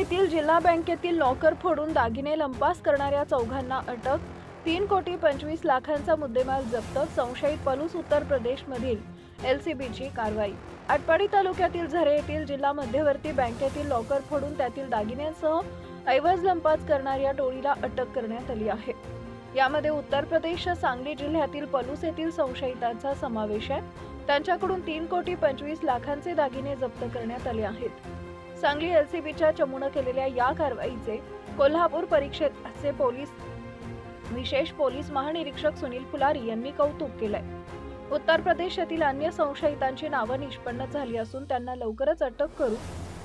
येथील जिल्हा बँकेतील लॉकर फोडून दागिने लंपास करणाऱ्या चौघांना अटक. 3,25,00,000चा मुद्देमाल जप्त. संशयित पलूस उत्तर प्रदेशमधील एलसीबीची कारवाई. आटपाडी तालुक्यातील झरे येथील जिल्हा मध्यवर्ती बँकेतील लॉकर फोडून त्यातील दागिन्यांसह ऐवज लंपास करणाऱ्या टोळीला अटक करण्यात आली आहे. यामध्ये उत्तर प्रदेश सांगली जिल्ह्यातील पलूस येथील संशयितांचा समावेश आहे. त्यांच्याकडून 3,25,00,000चे दागिने जप्त करण्यात आले आहेत. सांगली एलसीबीच्या चमूने केलेल्या या कारवाईचे कोल्हापूर परिक्षेत्राचे विशेष पोलीस महानिरीक्षक सुनील फुलारी यांनी कौतुक केलंय. उत्तर प्रदेशातील अन्य संशयितांची नावे निष्पन्न झाली असून त्यांना लवकरच अटक करू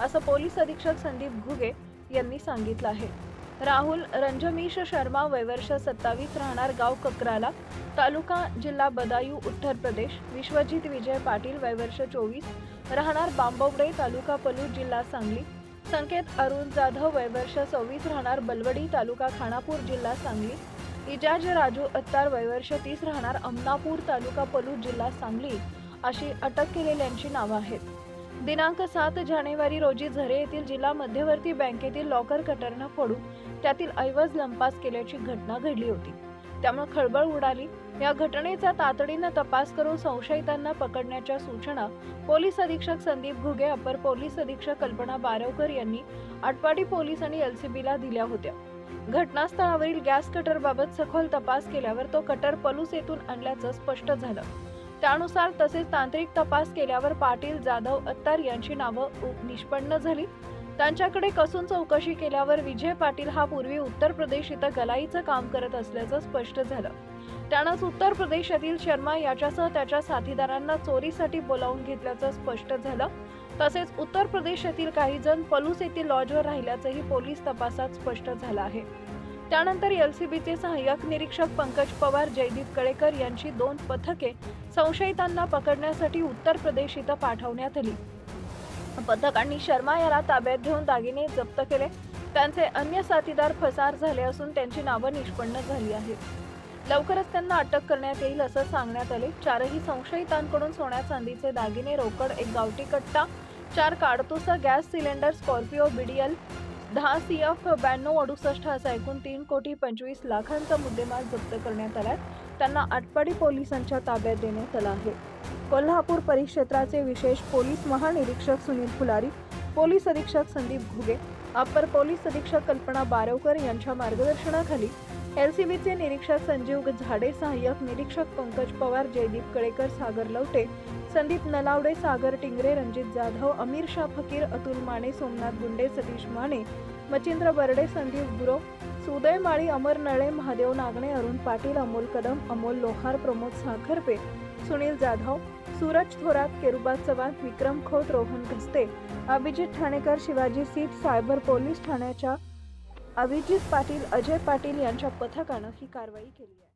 असं पोलीस अधीक्षक संदीप घुगे यांनी सांगितलं आहे. राहुल रंजमीश शर्मा वय वर्ष 27 राहणार गाव ककराला तालुका जिल्हा बदायूं उत्तर प्रदेश. विश्वजित विजय पाटील वय वर्ष 24 राहणार बांबवडे तालुका पलूस जिल्हा सांगली. संकेत अरुण जाधव वय वर्ष 26 राहणार बलवडी तालुका खानापूर जिल्हा सांगली. इजाज राजू अत्तार वय वर्ष 30 राहणार अमनापूर तालुका पलूस जिल्हा सांगली अशी अटक केलेल्यांची नावे आहेत. दिनांक 7 जानेवारी रोजी झरे येथील जिल्हा मध्यवर्ती बँकेतील लॉकर कटरनं फोडून त्यातील ऐवज लंपास केल्याची घटना घडली होती. त्यामुळे खळबळ उडाली. या घटनेचा तातडीने तपास करून संशयितांना पकडण्याच्या सूचना पोलीस अधीक्षक संदीप घुगे, अपर पोलीस अधीक्षक कल्पना बारवकर यांनी आटपाडी पोलीस आणि एलसीबीला दिल्या होत्या. घटनास्थळावरील गॅस कटर बाबत सखोल तपास केल्यावर तो कटर पलूस येथून आणल्याचं स्पष्ट झालं. त्यानुसार तसेच तांत्रिक तपास केल्यावर पाटील, जाधव, अत्तार यांची नावे निष्पन्न झाली. त्यांच्याकडे कसून चौकशी केल्यावर विजय पाटील हा पूर्वी उत्तर प्रदेश इथं गलाईचं काम करत असल्याचं स्पष्ट झालं. त्यानंच उत्तर प्रदेशातील शर्मा याच्यासह त्याच्या साथीदारांना चोरीसाठी बोलावून घेतल्याचं स्पष्ट झालं. तसेच उत्तर प्रदेशातील काही जण पलूस येथील लॉजवर राहिल्याचंही पोलीस तपासात स्पष्ट झालं आहे. त्यानंतर एलसीबीचे सहाय्यक निरीक्षक पंकज पवार, जयदीप कळेकर यांची 2 पथके संशयितांना पकडण्यासाठी उत्तर प्रदेश इथं पाठवण्यात आली. पथकांनी शर्मा याला ताब्यात घेऊन दागिने जप्त केले. त्यांचे अन्य साथीदार फरार झाले असून त्यांची नावे निष्पन्न झाली आहेत. लवकरच त्यांना अटक करण्यात येईल असं सांगण्यात आले. 4ही संशयितांकडून सोन्या चांदीचे दागिने, रोकड, 1 गावठी कट्टा, 4 काडतुसं, gas cylinder, Scorpio, BDL, 10 CF 9268 असा एकूण 3,25,00,000चा मुद्देमाल जप्त करण्यात आलाय. त्यांना आटपाडी पोलिसांच्या ताब्यात देण्यात आला आहे. कोल्हापूर परिक्षेत्राचे विशेष पोलीस महानिरीक्षक सुनील फुलारी, पोलीस अधीक्षक संदीप घुगे, अपर पोलीस अधीक्षक कल्पना बारवकर यांच्या मार्गदर्शनाखाली एलसीबीचे निरीक्षक संजीव झाडे, सहाय्यक निरीक्षक पंकज पवार, जयदीप कळेकर, सागर लवटे, संदीप नलावडे, सागर टिंगरे, रणजित जाधव, अमीर शाह फकीर, अतुल माने, सोमनाथ गुंडे, सतीश माने, मचिंद्र बर्डे, संदीप गुरो, सुदय माळी, अमर नळे, महादेव नागणे, अरुण पाटील, अमोल कदम, अमोल लोहार, प्रमोद साखरपे, सुनील जाधव, सूरज थोरात, केरुबा चव्हाण, विक्रम खोत, रोहन घस्ते, अभिजित ठाणेकर, शिवाजी सीट, सायबर पोलीस ठाण्याच्या अभिजित पाटील, अजय पाटील यांच्या पथकानं ही कारवाई केली आहे.